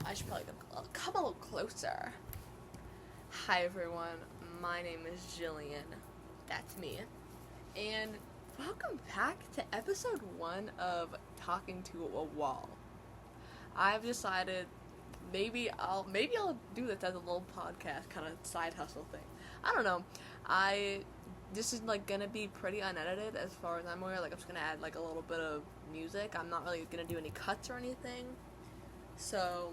I should probably come a little closer. Hi everyone, my name is Jillian. That's me. And welcome back to episode 1 of Talking to a Wall. I've decided maybe I'll do this as a little podcast kind of side hustle thing. I don't know. This is gonna be pretty unedited as far as I'm aware. I'm just gonna add a little bit of music. I'm not really gonna do any cuts or anything. So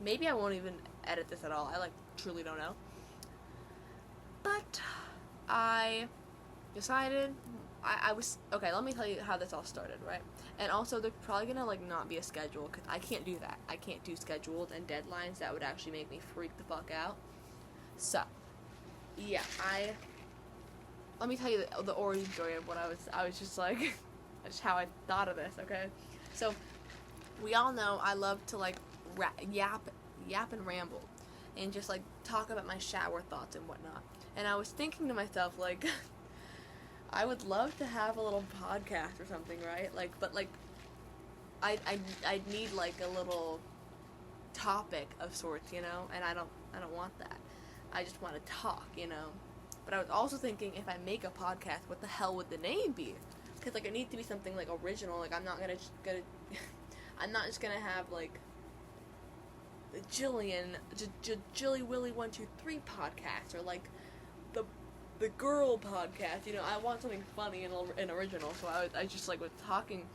maybe I won't even edit this at all. I truly don't know. But I decided I was okay. Let me tell you how this all started, right? And also, there's probably gonna not be a schedule because I can't do that. I can't do schedules and deadlines. That would actually make me freak the fuck out. So, yeah, let me tell you the origin story of what I was just that's how I thought of this. Okay, so we all know I love to yap and ramble, and just talk about my shower thoughts and whatnot. And I was thinking to myself I would love to have a little podcast or something, right? But I'd need a little topic of sorts, and I don't want that. I just want to talk, But I was also thinking, if I make a podcast, what the hell would the name be? Because it needs to be something original. I'm not I'm not just gonna have the Jillian Jilly Willy 123 podcast or the girl podcast. I want something funny and original. So I just was talking.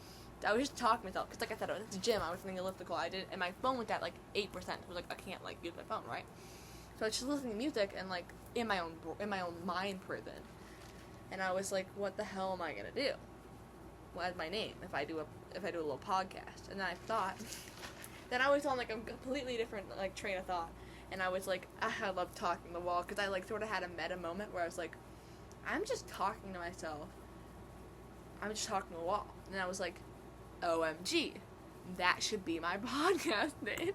I was just talking to myself because I said, at the gym I was thinking elliptical. I did, and my phone went at 8%. I was I can't use my phone, right? So I was just listening to music and in my own mind prison. And I was what the hell am I gonna do? What is my name if I do a little podcast? And then I thought, then I was on a completely different train of thought, and I was I love talking to the wall because I sort of had a meta moment where I was I'm just talking to myself. I'm just talking to the wall, and I was OMG, that should be my podcast name.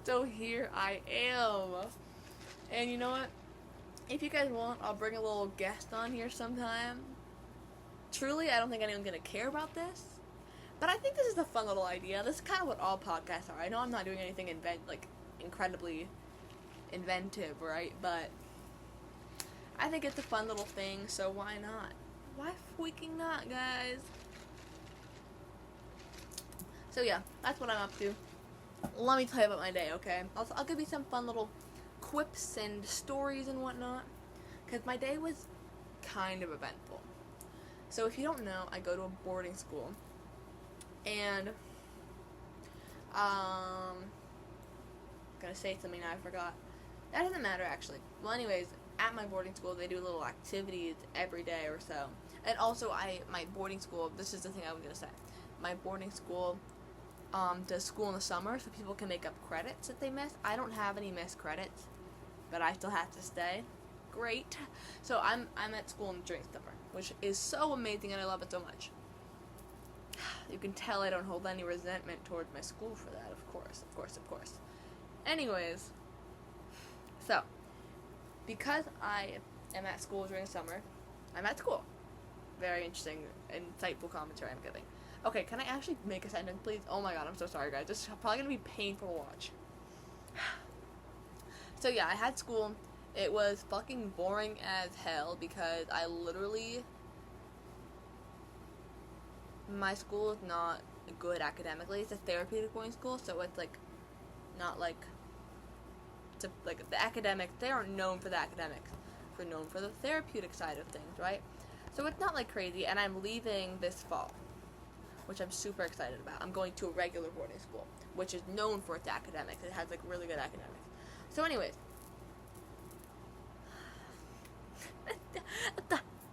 So here I am, and you know what? If you guys want, I'll bring a little guest on here sometime. Truly, I don't think anyone's gonna care about this, but I think this is a fun little idea. This is kind of what all podcasts are. I know I'm not doing anything incredibly inventive, right? But I think it's a fun little thing, so why not? Why freaking not, guys? So yeah, that's what I'm up to. Let me tell you about my day, okay? I'll give you some fun little quips and stories and whatnot, because my day was kind of eventful. So if you don't know, I go to a boarding school, and gonna say something now I forgot. That doesn't matter actually. Well, anyways, at my boarding school they do little activities every day or so, and also my boarding school. This is the thing I was gonna say. My boarding school does school in the summer, so people can make up credits that they miss. I don't have any missed credits, but I still have to stay. Great. So I'm at school during summer, which is so amazing, and I love it so much. You can tell I don't hold any resentment towards my school for that, of course. Anyways, so because I am at school during summer, I'm at school. Very interesting, insightful commentary I'm giving. Okay, can I actually make a sentence, please? Oh my god, I'm so sorry, guys. This is probably gonna be painful to watch. So yeah, I had school. It was fucking boring as hell because my school is not good academically. It's a therapeutic boarding school, so it's not the academics. They aren't known for the academics. They're known for the therapeutic side of things, right? So it's not crazy, and I'm leaving this fall, which I'm super excited about. I'm going to a regular boarding school, which is known for its academics. It has really good academics. So anyways,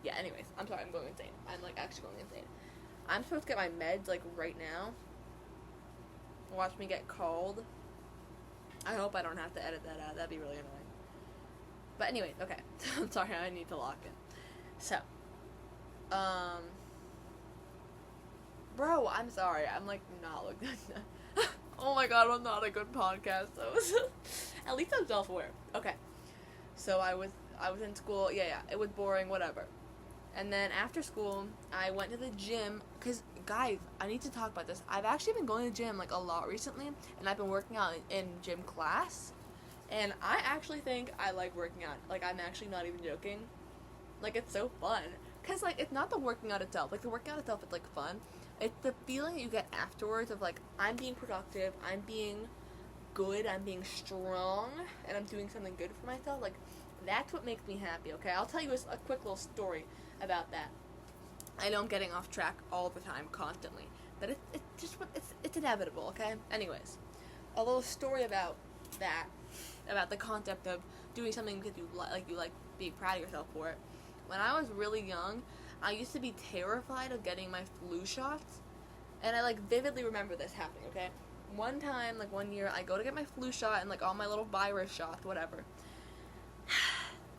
yeah, anyways, I'm sorry, I'm going insane. I'm actually going insane. I'm supposed to get my meds right now. Watch me get called. I hope I don't have to edit that out. That'd be really annoying. But anyways, okay. I'm sorry, I need to lock in. So, bro, I'm sorry. I'm not looking. Oh my god, I'm not a good podcast host. At least I'm self-aware. Okay. So I was in school. Yeah, it was boring, whatever. And then after school, I went to the gym, because, guys, I need to talk about this. I've actually been going to the gym, like, a lot recently, and I've been working out in gym class, and I actually think I like working out. Like, I'm actually not even joking. Like, it's so fun. Because, like, it's not the working out itself. Like, the working out itself is, like, fun. It's the feeling you get afterwards of, like, I'm being productive, I'm being good, I'm being strong, and I'm doing something good for myself. Like, that's what makes me happy, okay? I'll tell you a quick little story about that. I know I'm getting off track all the time, constantly, but it's inevitable, okay? Anyways, a little story about that, about the concept of doing something because you like being proud of yourself for it. When I was really young, I used to be terrified of getting my flu shots, and I, like, vividly remember this happening, okay? One time, like, one year, I go to get my flu shot and, like, all my little virus shots, whatever.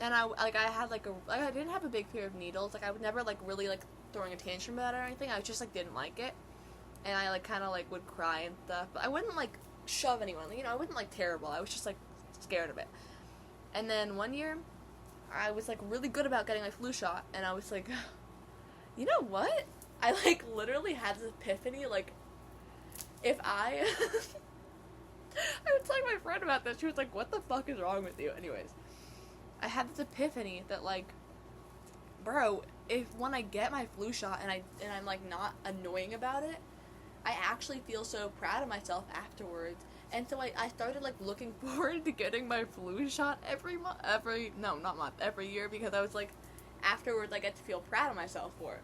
And I had, like, I didn't have a big fear of needles. Like, I would never, like, really, like, throwing a tantrum about it or anything. I just, like, didn't like it. And I, like, kind of, like, would cry and stuff. But I wouldn't, like, shove anyone. You know, I wasn't, like, terrible. I was just, like, scared of it. And then one year, I was, like, really good about getting my flu shot. And I was, like, you know what? I, like, literally had this epiphany, like, if I... I was telling my friend about this. She was like, what the fuck is wrong with you? Anyways. I had this epiphany that, like, bro, if when I get my flu shot and I'm like not annoying about it, I actually feel so proud of myself afterwards. And so I started, like, looking forward to getting my flu shot every year, because I was like, afterwards I get to feel proud of myself for it.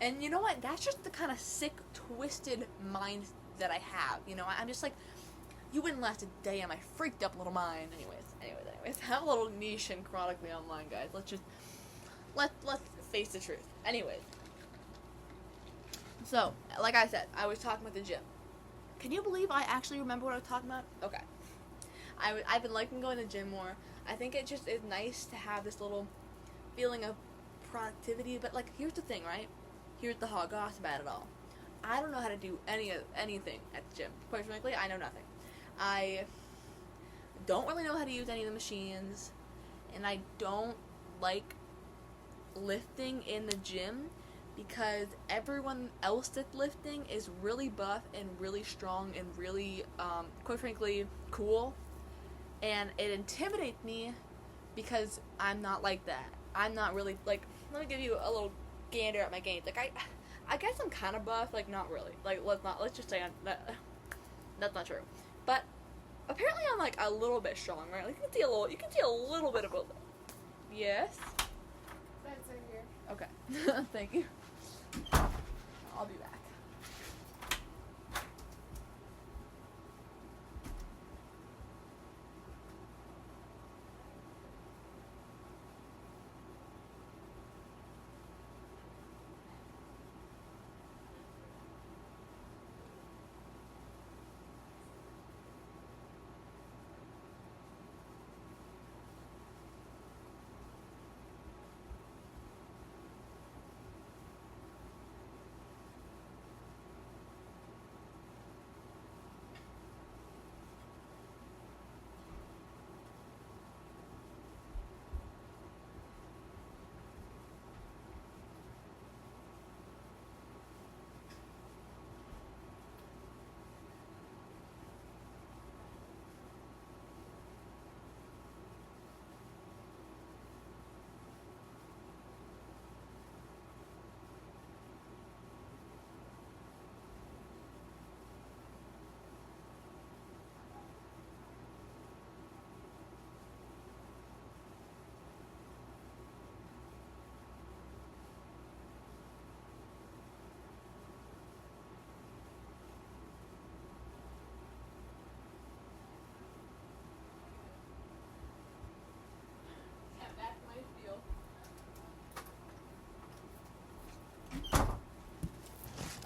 And you know what? That's just the kind of sick, twisted mind that I have. You know, I'm just like, you wouldn't last a day in my freaked up little mind. Anyways, have a little niche and chronically online, guys. Let's face the truth. Anyways, so like I said, I was talking about the gym. Can you believe I actually remember what I was talking about? Okay, I've been liking going to the gym more. I think it just is nice to have this little feeling of productivity. But, like, here's the thing, right? Here's the hot goss about it all. I don't know how to do anything at the gym. Quite frankly, I know nothing. I don't really know how to use any of the machines, and I don't like lifting in the gym because everyone else that's lifting is really buff and really strong and really, quite frankly, cool, and it intimidates me because I'm not like that. I'm not really, like, let me give you a little gander at my gains. Like, I guess I'm kind of buff, like, not really. Like, let's just say that's not true. But apparently I'm, like, a little bit strong, right? Like, you can see a little bit of a... Yes? That's right here. Okay. Thank you. I'll be back.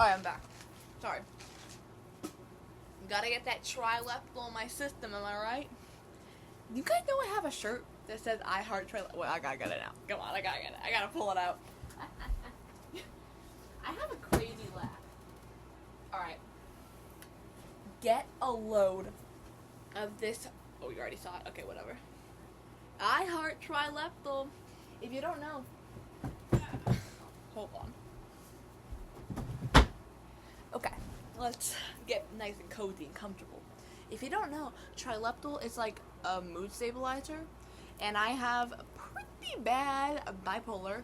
Alright, I'm back. Sorry. Gotta get that tri-left in my system, am I right? You guys know I have a shirt that says I heart tri-left. Well, I gotta get it out. Come on, I gotta get it. I gotta pull it out. I have a crazy laugh. Alright. Get a load of this. Oh, you already saw it? Okay, whatever. I heart tri-left. If you don't know, Hold on. Okay, let's get nice and cozy and comfortable. If you don't know, trileptal is like a mood stabilizer, and I have pretty bad bipolar.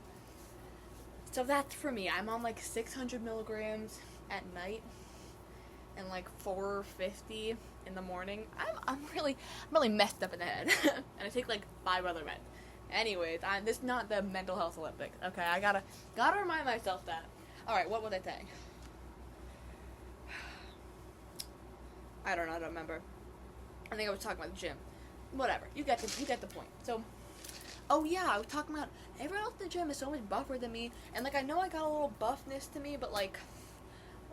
So that's for me. I'm on like 600 milligrams at night and like 450 in the morning. I'm really messed up in the head, and I take like 5 other meds. Anyways, this is not the mental health Olympics. Okay, I gotta remind myself that. All right, what was I saying? I don't remember. I think I was talking about the gym. Whatever. You get the point. So, oh yeah, I was talking about everyone else in the gym is so much buffer than me, and like I know I got a little buffness to me, but like,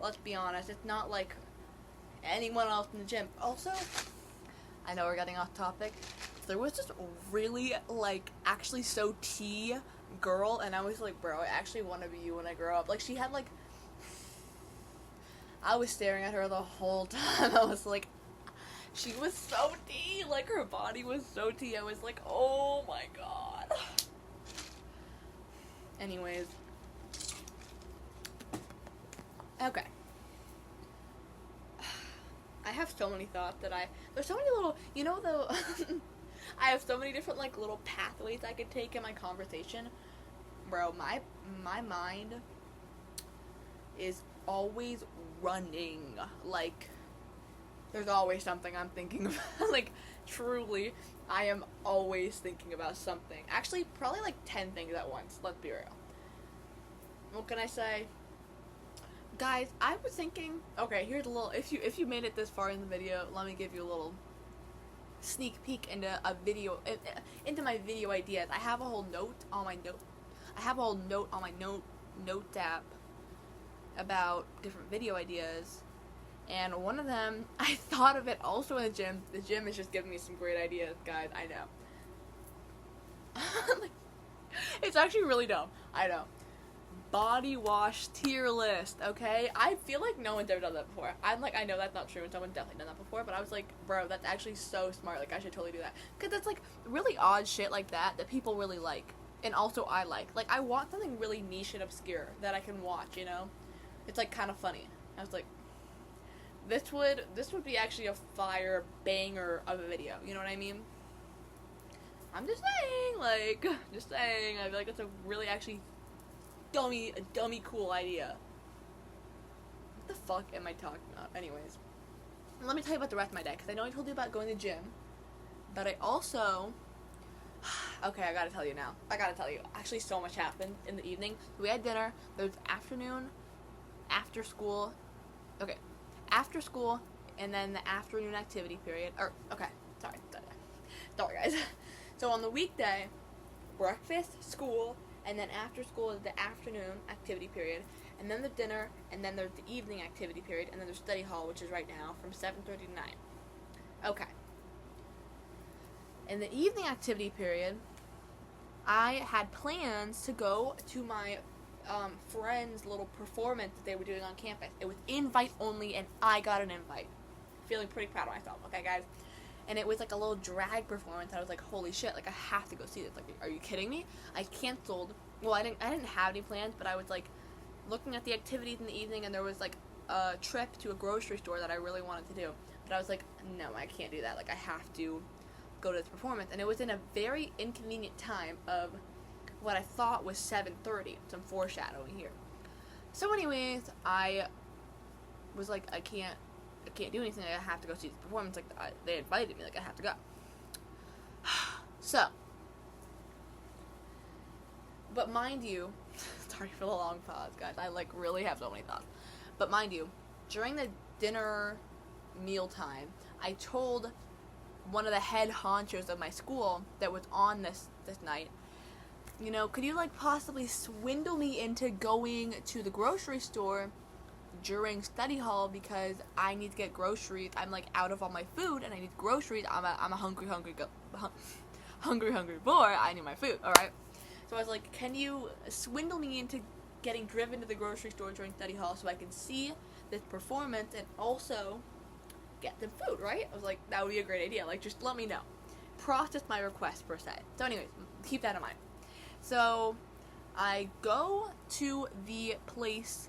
let's be honest, it's not like anyone else in the gym. Also, I know we're getting off topic. There was this really like actually so tea girl, and I was like, bro, I actually want to be you when I grow up. Like she had like, I was staring at her the whole time. I was like, she was so tea. Like her body was so tea. I was like, oh my god. Anyways, okay. I have so many thoughts that there's so many little, you know, though. I have so many different like little pathways I could take in my conversation. Bro, my mind is always running. Like there's always something I'm thinking about. Like truly, I am always thinking about something. Actually, probably like 10 things at once. Let's be real. What can I say? Guys, I was thinking, okay, here's a little, if you made it this far in the video, let me give you a little sneak peek into into my video ideas. I have a whole note on my note app about different video ideas, and one of them, I thought of it also in the gym. The gym is just giving me some great ideas, guys, I know. It's actually really dumb, I know. Body wash tier list, okay? I feel like no one's ever done that before. I'm like, I know that's not true, and someone's definitely done that before, but I was like, bro, that's actually so smart. Like, I should totally do that. Because it's like really odd shit like that people really like. And also I like. Like, I want something really niche and obscure that I can watch, you know? It's like kind of funny. I was like, this would be actually a fire banger of a video, you know what I mean? I'm just saying, like, I feel like it's a really actually dummy cool idea. What the fuck am I talking about? Anyways, let me tell you about the rest of my day, because I know I told you about going to the gym, but I also, okay, I gotta tell you now. Actually, so much happened in the evening. We had dinner, there was afternoon, after school, and then the afternoon activity period, sorry guys. So on the weekday, breakfast, school, and then after school is the afternoon activity period, and then the dinner, and then there's the evening activity period, and then there's study hall, which is right now from 7:30 to 9. Okay. In the evening activity period, I had plans to go to my friend's little performance that they were doing on campus. It was invite only, and I got an invite. Feeling pretty proud of myself, okay, guys? And it was like a little drag performance. I was like, holy shit, like I have to go see this. Like, are you kidding me? I canceled. Well, I didn't have any plans, but I was like looking at the activities in the evening, and there was like a trip to a grocery store that I really wanted to do. But I was like, no, I can't do that. Like, I have to go to this performance. And it was in a very inconvenient time of what I thought was 7:30. Some foreshadowing here. So anyways, I was like, I can't do anything. I have to go see this performance. Like, they invited me. Like, I have to go. So, but mind you, sorry for the long pause, guys. I like really have so many thoughts. But mind you, during the dinner meal time, I told one of the head honchos of my school that was on this night, you know, could you like possibly swindle me into going to the grocery store during study hall, because I need to get groceries. I'm like out of all my food and I need groceries. I'm a hungry boy. I need my food. All right. So I was like, can you swindle me into getting driven to the grocery store during study hall so I can see this performance and also get some food, right? I was like, that would be a great idea. Like, just let me know. Process my request per se. So anyways, keep that in mind. So I go to the place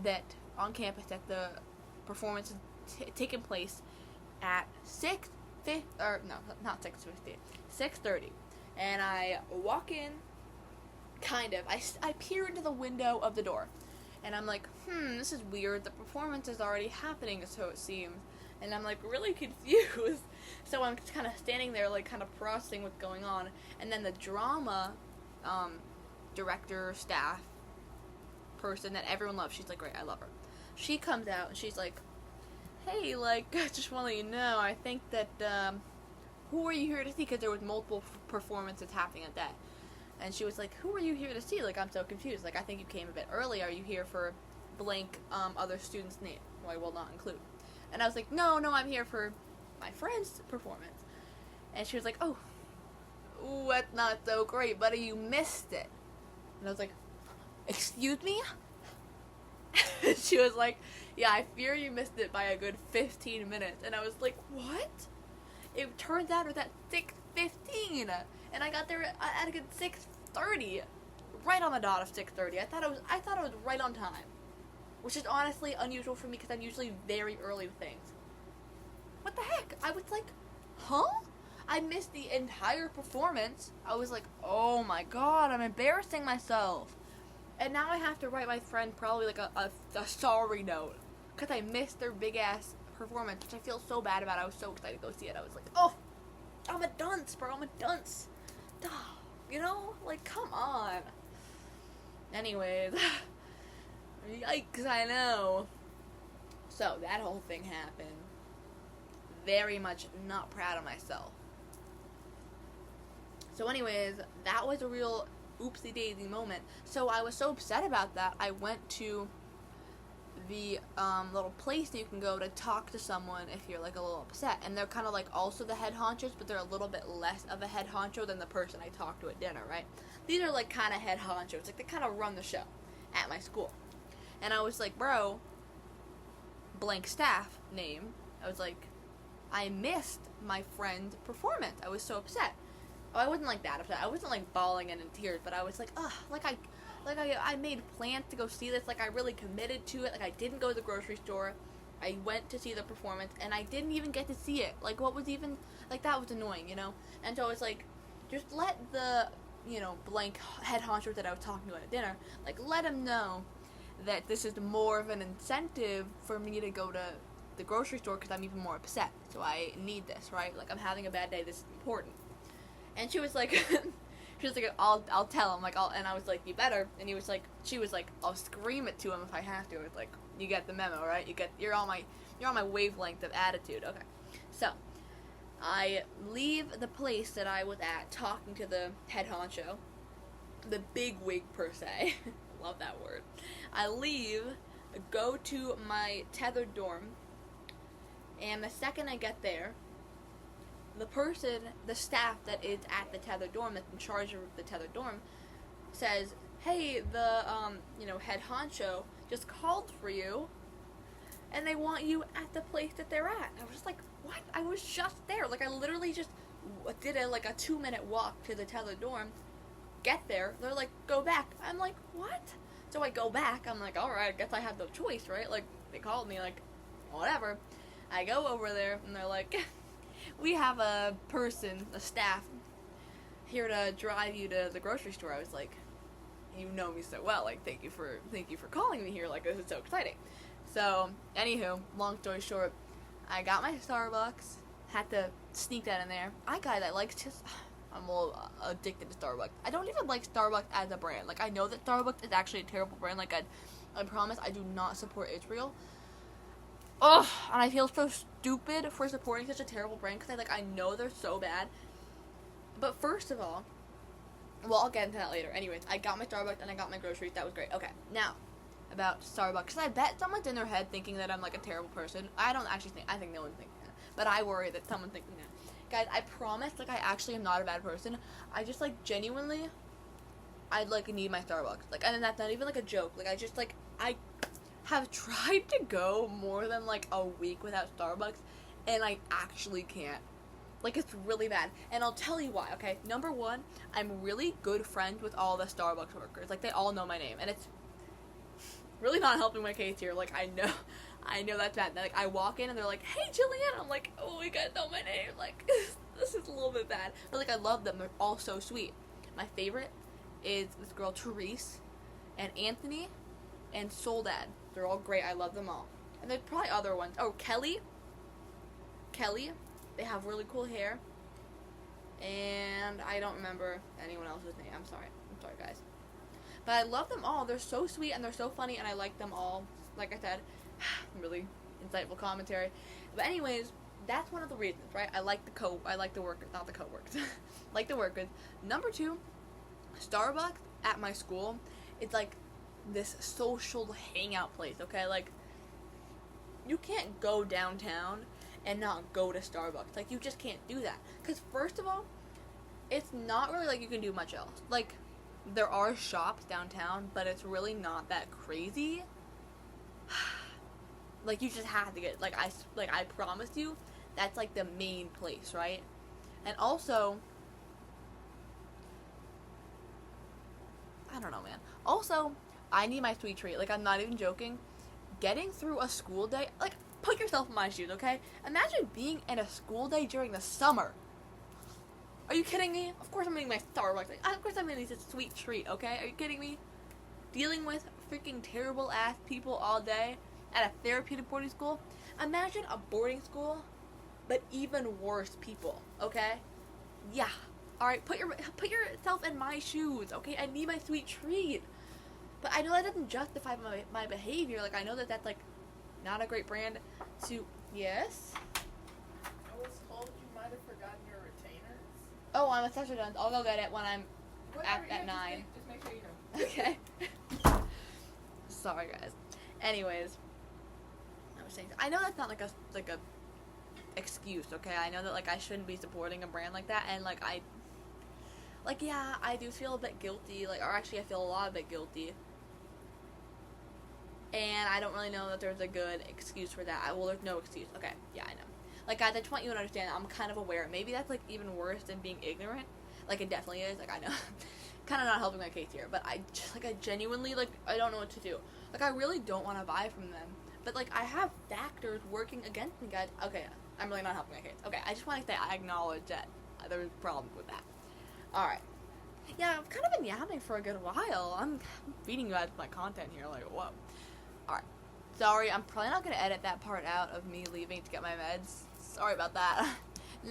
that on campus that the performance is taking place at 6:30, and I walk in. Kind of. I peer into the window of the door, and I'm like, this is weird. The performance is already happening, so it seems. And I'm, like, really confused. So I'm just kind of standing there, like, kind of processing what's going on. And then the drama director, staff person that everyone loves, she's, like, great, I love her. She comes out, and she's like, hey, like, I just want to let you know, I think that, who are you here to see? Because there was multiple performances happening at that. And she was like, who are you here to see? Like, I'm so confused. Like, I think you came a bit early. Are you here for blank other student's name, who I will not include? And I was like, no, I'm here for my friend's performance. And she was like, oh, that's not so great, buddy. You missed it. And I was like, excuse me? She was like, yeah, I fear you missed it by a good 15 minutes. And I was like, what? It turns out it was at 6:15. And I got there at a good 6:30, right on the dot of 6:30. I thought it was right on time, which is honestly unusual for me because I'm usually very early with things. What the heck? I was like, huh? I missed the entire performance. I was like, oh my god, I'm embarrassing myself. And now I have to write my friend probably like a sorry note because I missed their big ass performance, which I feel so bad about. I was so excited to go see it. I was like, oh, I'm a dunce, bro. I'm a dunce. You know? Like, come on. Anyways. Yikes, I know. So, that whole thing happened. Very much not proud of myself. So anyways, that was a real oopsie daisy moment. So I was so upset about that, I went to the little place that you can go to talk to someone if you're like a little upset, and they're kind of like also the head honchos, but they're a little bit less of a head honcho than the person I talked to at dinner, right? These are like kind of head honchos, like they kind of run the show at my school. And I was like, bro, blank staff name, I was like, I missed my friend's performance. I was so upset. Oh, I wasn't like that upset. I wasn't like bawling and in tears, but I was like, ugh, I made plans to go see this. Like, I really committed to it. Like, I didn't go to the grocery store. I went to see the performance, and I didn't even get to see it. Like, what was even, like, that was annoying, you know? And so I was like, just let the, you know, blank head honcho that I was talking to at dinner, like, let him know that this is more of an incentive for me to go to the grocery store because I'm even more upset. So I need this, right? Like, I'm having a bad day. This is important. And she was like, I'll tell him, like, and I was like, you better. And she was like, I'll scream it to him if I have to. It's like, you get the memo, right? You're on my wavelength of attitude. Okay. So, I leave the place that I was at talking to the head honcho, the big wig per se. Love that word. I leave, go to my tethered dorm, and the second I get there, the staff that is at the tethered dorm, that's in charge of the tethered dorm, says, hey, the, head honcho just called for you, and they want you at the place that they're at. And I was just like, what? I was just there. Like, I literally just did a 2-minute walk to the tethered dorm, get there, they're like, go back. I'm like, what? So I go back, I'm like, alright, I guess I have no choice, right? Like, they called me, like, whatever. I go over there, and they're like, we have a staff, here to drive you to the grocery store. I was like, you know me so well, like, thank you for calling me here, like, this is so exciting. So, anywho, long story short, I got my Starbucks, had to sneak that in there. I'm a little addicted to Starbucks. I don't even like Starbucks as a brand. Like, I know that Starbucks is actually a terrible brand. Like, I promise I do not support Israel. Ugh, and I feel so stupid for supporting such a terrible brand because I know they're so bad. But first of all, well, I'll get into that later. Anyways, I got my Starbucks and I got my groceries. That was great. Okay, now, about Starbucks. Because I bet someone's in their head thinking that I'm, like, a terrible person. I think no one's thinking that. But I worry that someone's thinking that. Guys, I promise, like, I actually am not a bad person. I just, like, genuinely, I, like, need my Starbucks. Like, and that's not even, like, a joke. Like, I have tried to go more than, like, a week without Starbucks, and I actually can't. Like, it's really bad. And I'll tell you why, okay? Number one, I'm really good friends with all the Starbucks workers. Like, they all know my name. And it's really not helping my case here. Like, I know that's bad. Like, I walk in and they're like, hey, Jillian. I'm like, oh, you guys know my name. Like, this is a little bit bad. But, like, I love them. They're all so sweet. My favorite is this girl, Therese, and Anthony, and Soledad. They're all great. I love them all. And there's probably other ones. Oh, Kelly. They have really cool hair. And I don't remember anyone else's name. I'm sorry, guys. But I love them all. They're so sweet and they're so funny, and I like them all. Like I said, really insightful commentary. But anyways, that's one of the reasons, right? I like the workers, not the co-workers. Like the workers. Number two, Starbucks at my school, it's like this social hangout place, okay? Like, you can't go downtown and not go to Starbucks. Like, you just can't do that. Because, first of all, it's not really like you can do much else. Like, there are shops downtown, but it's really not that crazy. Like, you just have to get, I promise you, that's, like, the main place, right? And also, I don't know, man. Also, I need my sweet treat. Like, I'm not even joking. Getting through a school day, like, put yourself in my shoes, okay? Imagine being in a school day during the summer. Are you kidding me? Of course I'm getting my Starbucks. Like, of course I'm getting this sweet treat, okay? Are you kidding me? Dealing with freaking terrible ass people all day at a therapeutic boarding school. Imagine a boarding school, but even worse people, okay? Yeah. Alright, put yourself in my shoes, okay? I need my sweet treat. But I know that doesn't justify my behavior. Like, I know that that's, like, not a great brand to... Yes? I was told you might have forgotten your retainers. Oh, I'm accessory done. I'll go get it when I'm at 9. Just make sure you know. Okay. Sorry, guys. Anyways, I was saying... I know that's not, like a excuse, okay? I know that, like, I shouldn't be supporting a brand like that, and, like, yeah, I do feel a bit guilty, like, or actually I feel a lot guilty. And I don't really know that there's a good excuse for that. Well, there's no excuse. Okay, yeah, I know. Like, guys, I just want you to understand that I'm kind of aware. Maybe that's, like, even worse than being ignorant. Like, it definitely is. Like, I know. Kind of not helping my case here. But I genuinely, like, I don't know what to do. Like, I really don't want to buy from them. But, like, I have factors working against me, guys. Okay, I'm really not helping my case. Okay, I just want to say I acknowledge that there's problems with that. Alright. Yeah, I've kind of been yapping for a good while. I'm feeding you guys my content here, like, whoa. Alright. Sorry, I'm probably not going to edit that part out of me leaving to get my meds. Sorry about that.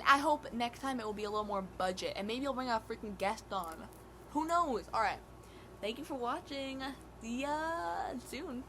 I hope next time it will be a little more budget, and maybe I'll bring a freaking guest on. Who knows? Alright. Thank you for watching. See ya soon.